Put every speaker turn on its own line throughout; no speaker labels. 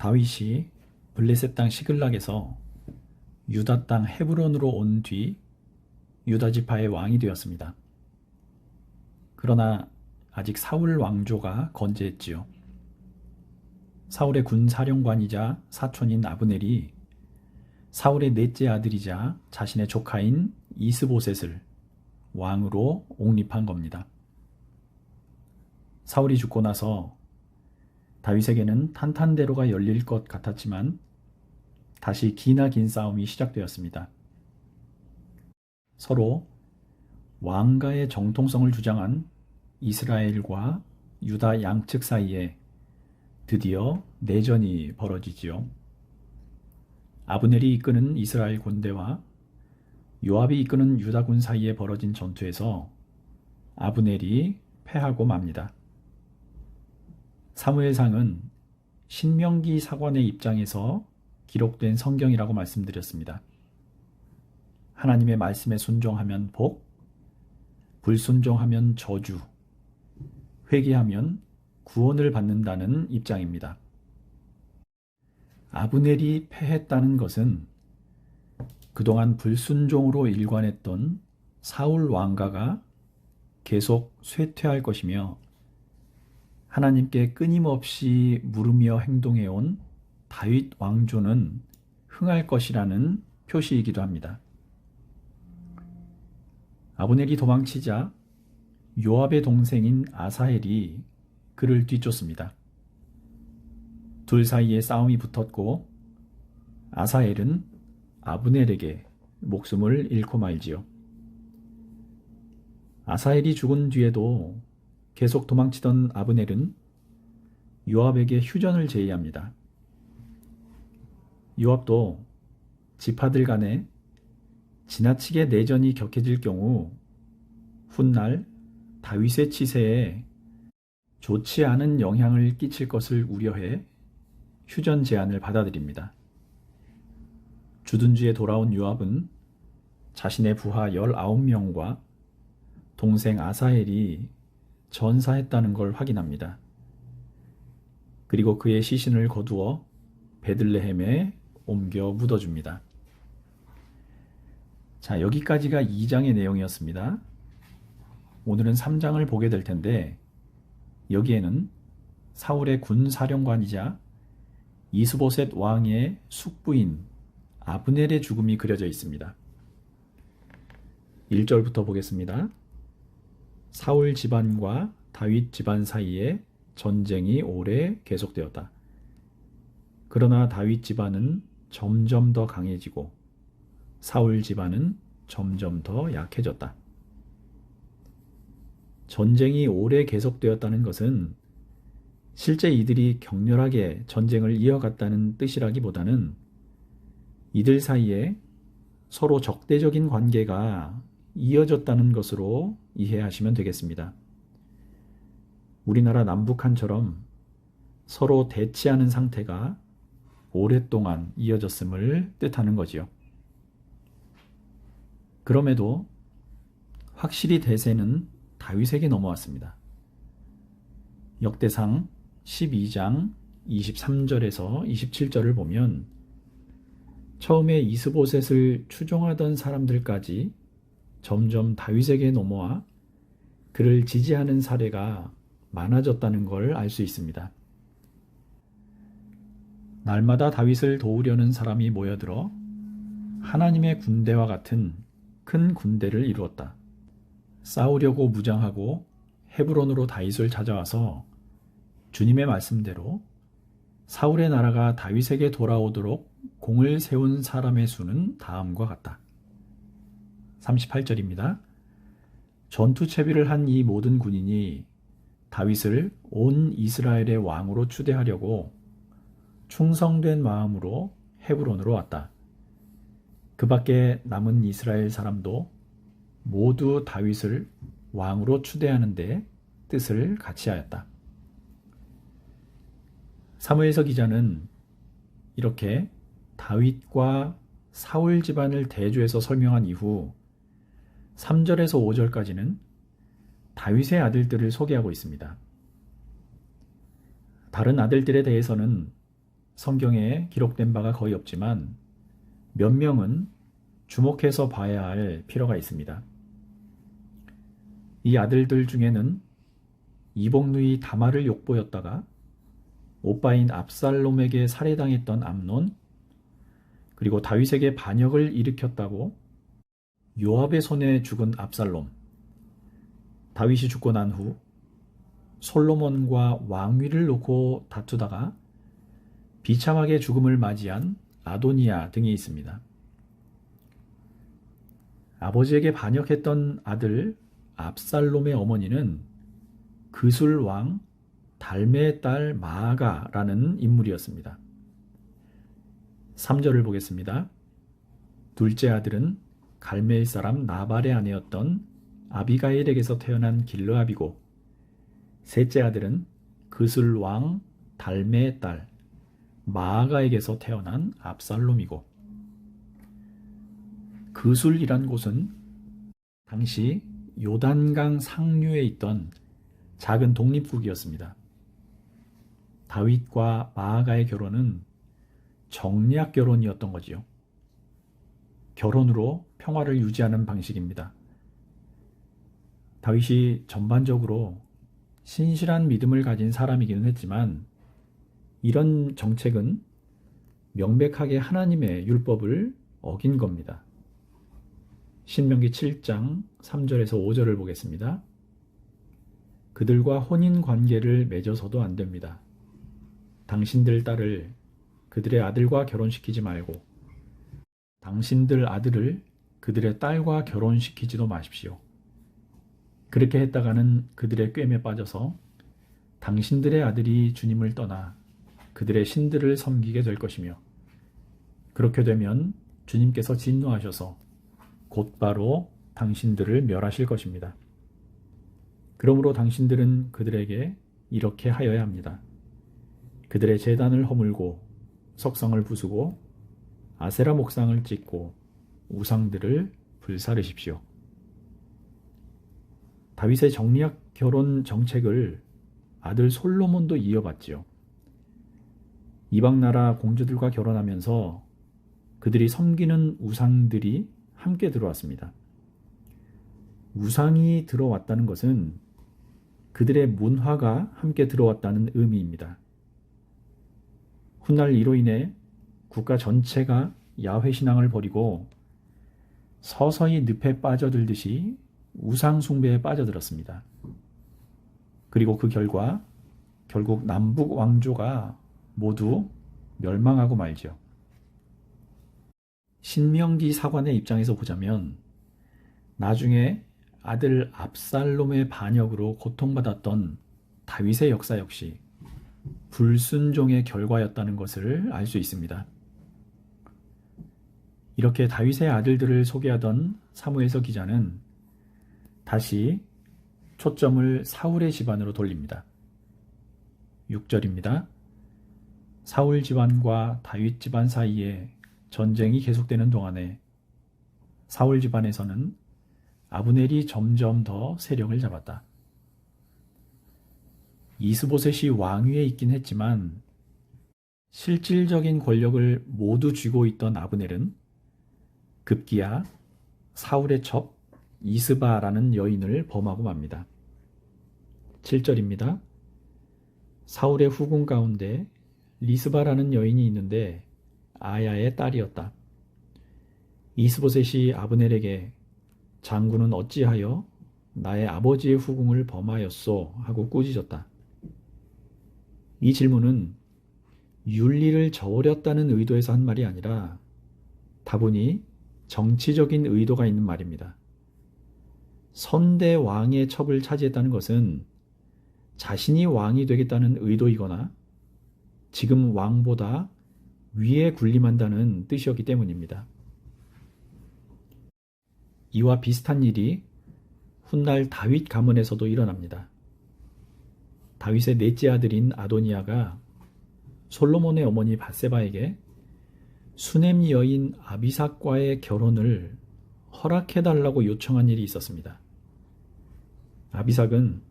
다윗이 블레셋 땅 시글락에서 유다 땅 헤브론으로 온 뒤 유다 지파의 왕이 되었습니다. 그러나 아직 사울 왕조가 건재했지요. 사울의 군 사령관이자 사촌인 아브넬이 사울의 넷째 아들이자 자신의 조카인 이스보셋을 왕으로 옹립한 겁니다. 사울이 죽고 나서 다윗에게는 탄탄대로가 열릴 것 같았지만 다시 기나 긴 싸움이 시작되었습니다. 서로 왕가의 정통성을 주장한 이스라엘과 유다 양측 사이에 드디어 내전이 벌어지지요. 아브넬이 이끄는 이스라엘 군대와 요압이 이끄는 유다군 사이에 벌어진 전투에서 아브넬이 패하고 맙니다. 사무엘상은 신명기 사관의 입장에서 기록된 성경이라고 말씀드렸습니다. 하나님의 말씀에 순종하면 복, 불순종하면 저주, 회개하면 구원을 받는다는 입장입니다. 아브넬이 패했다는 것은 그동안 불순종으로 일관했던 사울 왕가가 계속 쇠퇴할 것이며 하나님께 끊임없이 물으며 행동해온 다윗 왕조는 흥할 것이라는 표시이기도 합니다. 아브넬이 도망치자 요압의 동생인 아사헬이 그를 뒤쫓습니다. 둘 사이에 싸움이 붙었고 아사헬은 아브넬에게 목숨을 잃고 말지요. 아사헬이 죽은 뒤에도 계속 도망치던 아브넬은 요압에게 휴전을 제의합니다. 요압도 지파들 간에 지나치게 내전이 격해질 경우 훗날 다윗의 치세에 좋지 않은 영향을 끼칠 것을 우려해 휴전 제안을 받아들입니다. 주둔지에 돌아온 요압은 자신의 부하 19명과 동생 아사헬이 전사했다는 걸 확인합니다. 그리고 그의 시신을 거두어 베들레헴에 옮겨 묻어줍니다. 자, 여기까지가 2장의 내용이었습니다. 오늘은 3장을 보게 될 텐데 여기에는 사울의 군 사령관이자 이스보셋 왕의 숙부인 아브넬의 죽음이 그려져 있습니다. 1절부터 보겠습니다. 사울 집안과 다윗 집안 사이에 전쟁이 오래 계속되었다. 그러나 다윗 집안은 점점 더 강해지고 사울 집안은 점점 더 약해졌다. 전쟁이 오래 계속되었다는 것은 실제 이들이 격렬하게 전쟁을 이어갔다는 뜻이라기보다는 이들 사이에 서로 적대적인 관계가 이어졌다는 것으로 이해하시면 되겠습니다. 우리나라 남북한처럼 서로 대치하는 상태가 오랫동안 이어졌음을 뜻하는 거지요. 그럼에도 확실히 대세는 다윗에게 넘어왔습니다. 역대상 12장 23절에서 27절을 보면 처음에 이스보셋을 추종하던 사람들까지 점점 다윗에게 넘어와 그를 지지하는 사례가 많아졌다는 걸 알 수 있습니다. 날마다 다윗을 도우려는 사람이 모여들어 하나님의 군대와 같은 큰 군대를 이루었다. 싸우려고 무장하고 헤브론으로 다윗을 찾아와서 주님의 말씀대로 사울의 나라가 다윗에게 돌아오도록 공을 세운 사람의 수는 다음과 같다. 38절입니다. 전투 채비를 한 이 모든 군인이 다윗을 온 이스라엘의 왕으로 추대하려고 충성된 마음으로 헤브론으로 왔다. 그 밖에 남은 이스라엘 사람도 모두 다윗을 왕으로 추대하는 데 뜻을 같이 하였다. 사무엘서 기자는 이렇게 다윗과 사울 집안을 대조해서 설명한 이후 3절에서 5절까지는 다윗의 아들들을 소개하고 있습니다. 다른 아들들에 대해서는 성경에 기록된 바가 거의 없지만 몇 명은 주목해서 봐야 할 필요가 있습니다. 이 아들들 중에는 이복누이 다말을 욕보였다가 오빠인 압살롬에게 살해당했던 암논, 그리고 다윗에게 반역을 일으켰다고 요압의 손에 죽은 압살롬, 다윗이 죽고 난 후 솔로몬과 왕위를 놓고 다투다가 비참하게 죽음을 맞이한 아도니아 등이 있습니다. 아버지에게 반역했던 아들 압살롬의 어머니는 그술 왕 달메의 딸 마아가라는 인물이었습니다. 3절을 보겠습니다. 둘째 아들은 갈메의 사람 나발의 아내였던 아비가일에게서 태어난 길르압이고, 셋째 아들은 그술 왕 달메의 딸 마아가에게서 태어난 압살롬이고, 그술이란 곳은 당시 요단강 상류에 있던 작은 독립국이었습니다. 다윗과 마아가의 결혼은 정략 결혼이었던 거지요. 결혼으로 평화를 유지하는 방식입니다. 다윗이 전반적으로 신실한 믿음을 가진 사람이기는 했지만 이런 정책은 명백하게 하나님의 율법을 어긴 겁니다. 신명기 7장 3절에서 5절을 보겠습니다. 그들과 혼인 관계를 맺어서도 안 됩니다. 당신들 딸을 그들의 아들과 결혼시키지 말고 당신들 아들을 그들의 딸과 결혼시키지도 마십시오. 그렇게 했다가는 그들의 꾀에 빠져서 당신들의 아들이 주님을 떠나 그들의 신들을 섬기게 될 것이며, 그렇게 되면 주님께서 진노하셔서 곧바로 당신들을 멸하실 것입니다. 그러므로 당신들은 그들에게 이렇게 하여야 합니다. 그들의 제단을 허물고 석상을 부수고 아세라 목상을 찍고 우상들을 불사르십시오. 다윗의 정략 결혼 정책을 아들 솔로몬도 이어받지요. 이방 나라 공주들과 결혼하면서 그들이 섬기는 우상들이 함께 들어왔습니다. 우상이 들어왔다는 것은 그들의 문화가 함께 들어왔다는 의미입니다. 훗날 이로 인해 국가 전체가 야훼 신앙을 버리고 서서히 늪에 빠져들듯이 우상 숭배에 빠져들었습니다. 그리고 그 결과 결국 남북 왕조가 모두 멸망하고 말죠. 신명기 사관의 입장에서 보자면 나중에 아들 압살롬의 반역으로 고통받았던 다윗의 역사 역시 불순종의 결과였다는 것을 알 수 있습니다. 이렇게 다윗의 아들들을 소개하던 사무엘서 기자는 다시 초점을 사울의 집안으로 돌립니다. 6절입니다. 사울 집안과 다윗 집안 사이에 전쟁이 계속되는 동안에 사울 집안에서는 아브넬이 점점 더 세력을 잡았다. 이스보셋이 왕위에 있긴 했지만 실질적인 권력을 모두 쥐고 있던 아브넬은 급기야 사울의 첩 이스바라는 여인을 범하고 맙니다. 7절입니다. 사울의 후궁 가운데 리스바라는 여인이 있는데 아야의 딸이었다. 이스보셋이 아브넬에게 장군은 어찌하여 나의 아버지의 후궁을 범하였소? 하고 꾸짖었다. 이 질문은 윤리를 저버렸다는 의도에서 한 말이 아니라 다분히 정치적인 의도가 있는 말입니다. 선대 왕의 첩을 차지했다는 것은 자신이 왕이 되겠다는 의도이거나 지금 왕보다 위에 군림한다는 뜻이었기 때문입니다. 이와 비슷한 일이 훗날 다윗 가문에서도 일어납니다. 다윗의 넷째 아들인 아도니아가 솔로몬의 어머니 밧세바에게 수넴 여인 아비삭과의 결혼을 허락해달라고 요청한 일이 있었습니다. 아비삭은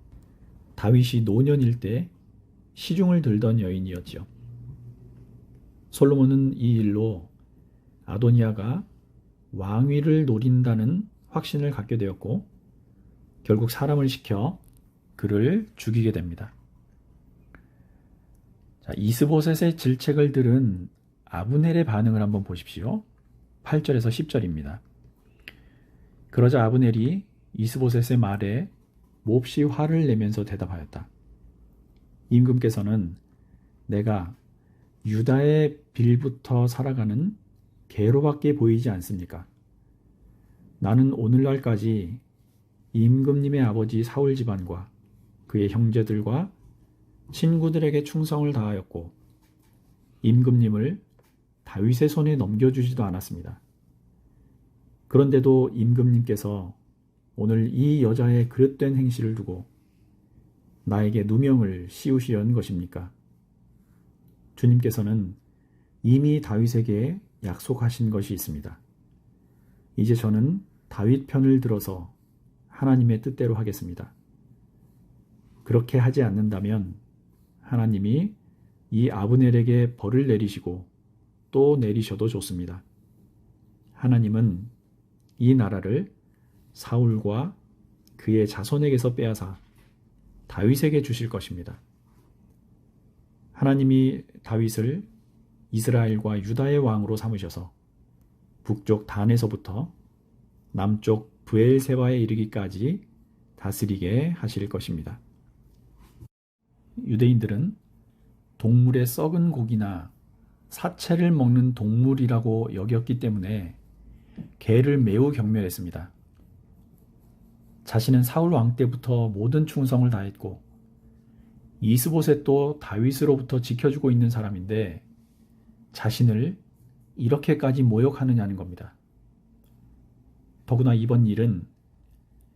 다윗이 노년일 때 시중을 들던 여인이었지요. 솔로몬은 이 일로 아도니아가 왕위를 노린다는 확신을 갖게 되었고 결국 사람을 시켜 그를 죽이게 됩니다. 자, 이스보셋의 질책을 들은 아브넬의 반응을 한번 보십시오. 8절에서 10절입니다. 그러자 아브넬이 이스보셋의 말에 몹시 화를 내면서 대답하였다. 임금께서는 내가 유다의 빌부터 살아가는 개로밖에 보이지 않습니까? 나는 오늘날까지 임금님의 아버지 사울 집안과 그의 형제들과 친구들에게 충성을 다하였고 임금님을 다윗의 손에 넘겨주지도 않았습니다. 그런데도 임금님께서 오늘 이 여자의 그릇된 행실을 두고 나에게 누명을 씌우시려는 것입니까? 주님께서는 이미 다윗에게 약속하신 것이 있습니다. 이제 저는 다윗 편을 들어서 하나님의 뜻대로 하겠습니다. 그렇게 하지 않는다면 하나님이 이 아브넬에게 벌을 내리시고 또 내리셔도 좋습니다. 하나님은 이 나라를 사울과 그의 자손에게서 빼앗아 다윗에게 주실 것입니다. 하나님이 다윗을 이스라엘과 유다의 왕으로 삼으셔서 북쪽 단에서부터 남쪽 브엘세바에 이르기까지 다스리게 하실 것입니다. 유대인들은 동물의 썩은 고기나 사체를 먹는 동물이라고 여겼기 때문에 개를 매우 경멸했습니다. 자신은 사울 왕 때부터 모든 충성을 다했고 이스보셋도 다윗으로부터 지켜주고 있는 사람인데 자신을 이렇게까지 모욕하느냐는 겁니다. 더구나 이번 일은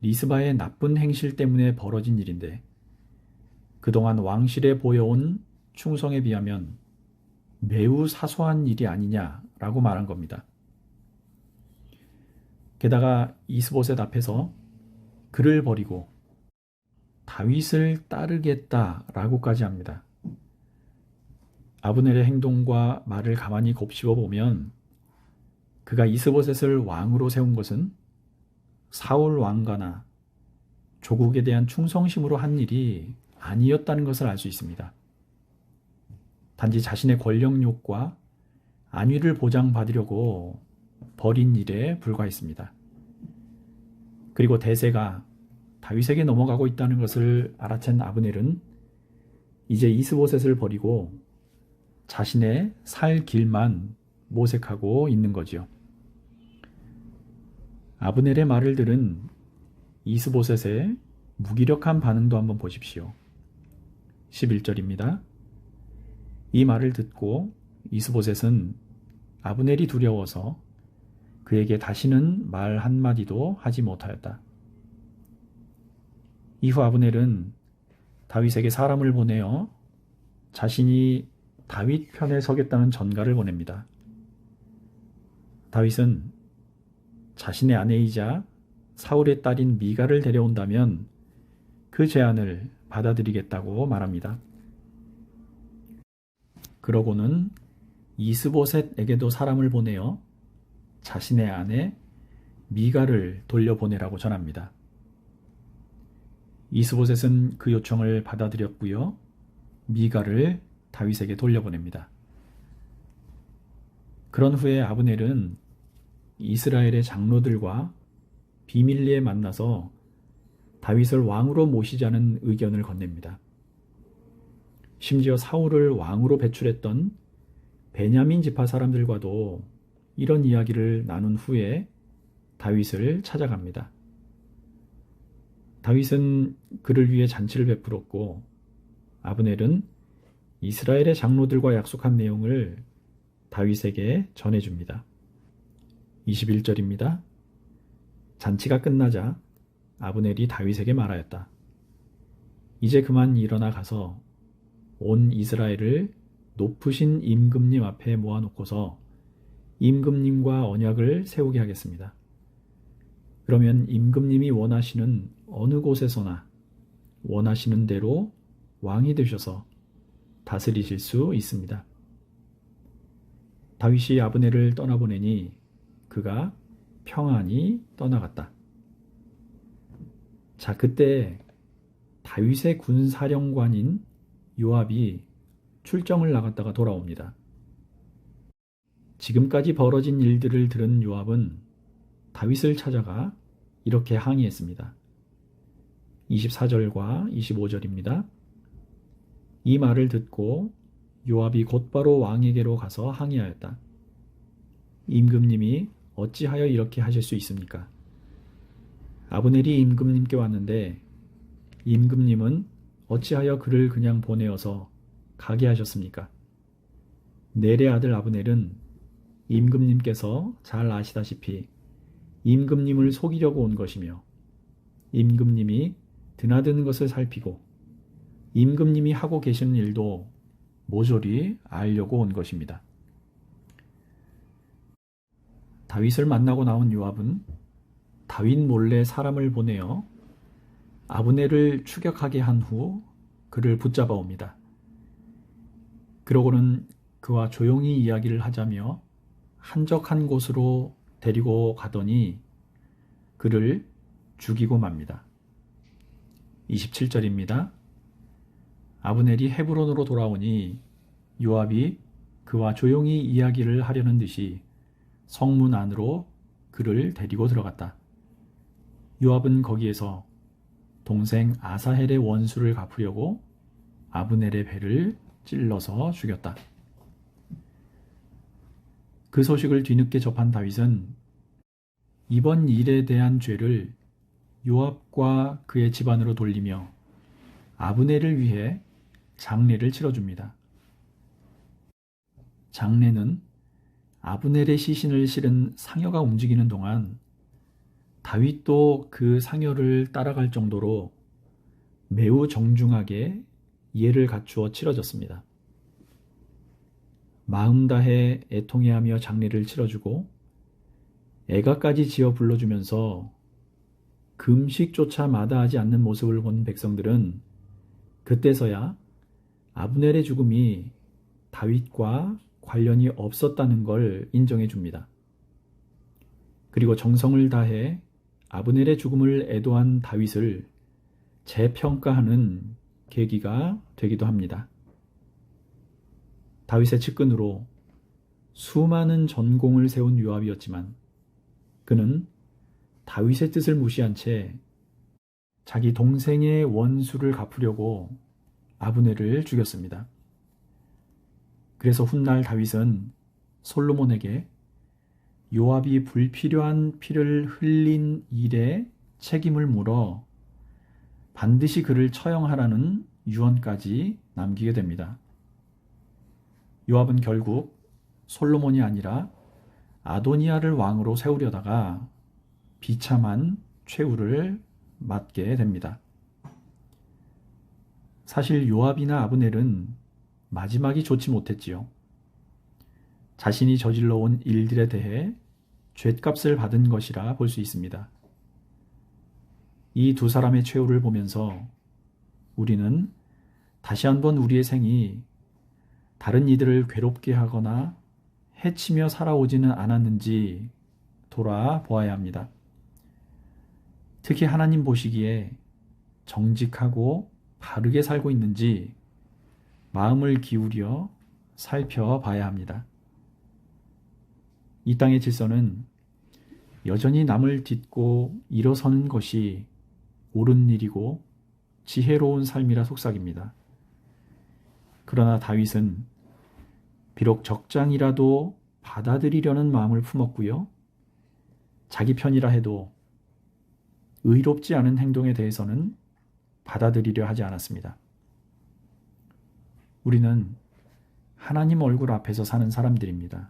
리스바의 나쁜 행실 때문에 벌어진 일인데 그동안 왕실에 보여온 충성에 비하면 매우 사소한 일이 아니냐라고 말한 겁니다. 게다가 이스보셋 앞에서 그를 버리고 다윗을 따르겠다라고까지 합니다. 아브넬의 행동과 말을 가만히 곱씹어 보면 그가 이스보셋을 왕으로 세운 것은 사울 왕가나 조국에 대한 충성심으로 한 일이 아니었다는 것을 알 수 있습니다. 단지 자신의 권력욕과 안위를 보장받으려고 벌인 일에 불과했습니다. 그리고 대세가 다윗에게 넘어가고 있다는 것을 알아챈 아브넬은 이제 이스보셋을 버리고 자신의 살 길만 모색하고 있는 거지요. 아브넬의 말을 들은 이스보셋의 무기력한 반응도 한번 보십시오. 11절입니다. 이 말을 듣고 이스보셋은 아브넬이 두려워서 그에게 다시는 말 한마디도 하지 못하였다. 이후 아브넬은 다윗에게 사람을 보내어 자신이 다윗 편에 서겠다는 전가를 보냅니다. 다윗은 자신의 아내이자 사울의 딸인 미가를 데려온다면 그 제안을 받아들이겠다고 말합니다. 그러고는 이스보셋에게도 사람을 보내어 자신의 아내 미가를 돌려보내라고 전합니다. 이스보셋은 그 요청을 받아들였고요. 미가를 다윗에게 돌려보냅니다. 그런 후에 아브넬은 이스라엘의 장로들과 비밀리에 만나서 다윗을 왕으로 모시자는 의견을 건넵니다. 심지어 사울을 왕으로 배출했던 베냐민 지파 사람들과도 이런 이야기를 나눈 후에 다윗을 찾아갑니다. 다윗은 그를 위해 잔치를 베풀었고 아브넬은 이스라엘의 장로들과 약속한 내용을 다윗에게 전해줍니다. 21절입니다. 잔치가 끝나자 아브넬이 다윗에게 말하였다. 이제 그만 일어나 가서 온 이스라엘을 높으신 임금님 앞에 모아놓고서 임금님과 언약을 세우게 하겠습니다. 그러면 임금님이 원하시는 어느 곳에서나 원하시는 대로 왕이 되셔서 다스리실 수 있습니다. 다윗이 아브넬을 떠나보내니 그가 평안히 떠나갔다. 자, 그때 다윗의 군사령관인 요압이 출정을 나갔다가 돌아옵니다. 지금까지 벌어진 일들을 들은 요압은 다윗을 찾아가 이렇게 항의했습니다. 24절과 25절입니다. 이 말을 듣고 요압이 곧바로 왕에게로 가서 항의하였다. 임금님이 어찌하여 이렇게 하실 수 있습니까? 아브넬이 임금님께 왔는데 임금님은 어찌하여 그를 그냥 보내어서 가게 하셨습니까? 넬의 아들 아브넬은 임금님께서 잘 아시다시피 임금님을 속이려고 온 것이며 임금님이 드나드는 것을 살피고 임금님이 하고 계시는 일도 모조리 알려고 온 것입니다. 다윗을 만나고 나온 요압은 다윗 몰래 사람을 보내어 아브넬을 추격하게 한 후 그를 붙잡아 옵니다. 그러고는 그와 조용히 이야기를 하자며 한적한 곳으로 데리고 가더니 그를 죽이고 맙니다. 27절입니다. 아브넬이 헤브론으로 돌아오니 요압이 그와 조용히 이야기를 하려는 듯이 성문 안으로 그를 데리고 들어갔다. 요압은 거기에서 동생 아사헬의 원수를 갚으려고 아브넬의 배를 찔러서 죽였다. 그 소식을 뒤늦게 접한 다윗은 이번 일에 대한 죄를 요압과 그의 집안으로 돌리며 아브넬을 위해 장례를 치러줍니다. 장례는 아브넬의 시신을 실은 상여가 움직이는 동안 다윗도 그 상여를 따라갈 정도로 매우 정중하게 예를 갖추어 치러졌습니다. 마음 다해 애통해하며 장례를 치러주고 애가까지 지어 불러주면서 금식조차 마다하지 않는 모습을 본 백성들은 그때서야 아브넬의 죽음이 다윗과 관련이 없었다는 걸 인정해 줍니다. 그리고 정성을 다해 아브넬의 죽음을 애도한 다윗을 재평가하는 계기가 되기도 합니다. 다윗의 측근으로 수많은 전공을 세운 요압이었지만 그는 다윗의 뜻을 무시한 채 자기 동생의 원수를 갚으려고 아브넬을 죽였습니다. 그래서 훗날 다윗은 솔로몬에게 요압이 불필요한 피를 흘린 일에 책임을 물어 반드시 그를 처형하라는 유언까지 남기게 됩니다. 요압은 결국 솔로몬이 아니라 아도니아를 왕으로 세우려다가 비참한 최후를 맞게 됩니다. 사실 요압이나 아브넬은 마지막이 좋지 못했지요. 자신이 저질러 온 일들에 대해 죗값을 받은 것이라 볼 수 있습니다. 이 두 사람의 최후를 보면서 우리는 다시 한번 우리의 생이 다른 이들을 괴롭게 하거나 해치며 살아오지는 않았는지 돌아보아야 합니다. 특히 하나님 보시기에 정직하고 바르게 살고 있는지 마음을 기울여 살펴봐야 합니다. 이 땅의 질서는 여전히 남을 딛고 일어서는 것이 옳은 일이고 지혜로운 삶이라 속삭입니다. 그러나 다윗은 비록 적장이라도 받아들이려는 마음을 품었고요. 자기 편이라 해도 의롭지 않은 행동에 대해서는 받아들이려 하지 않았습니다. 우리는 하나님 얼굴 앞에서 사는 사람들입니다.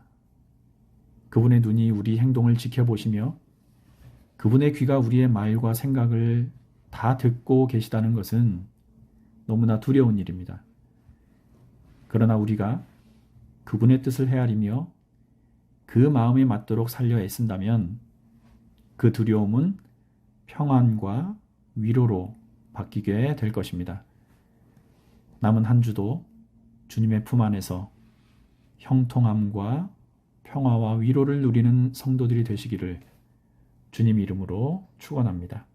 그분의 눈이 우리 행동을 지켜보시며 그분의 귀가 우리의 말과 생각을 다 듣고 계시다는 것은 너무나 두려운 일입니다. 그러나 우리가 그분의 뜻을 헤아리며 그 마음에 맞도록 살려 애쓴다면 그 두려움은 평안과 위로로 바뀌게 될 것입니다. 남은 한 주도 주님의 품 안에서 형통함과 평화와 위로를 누리는 성도들이 되시기를 주님 이름으로 축원합니다.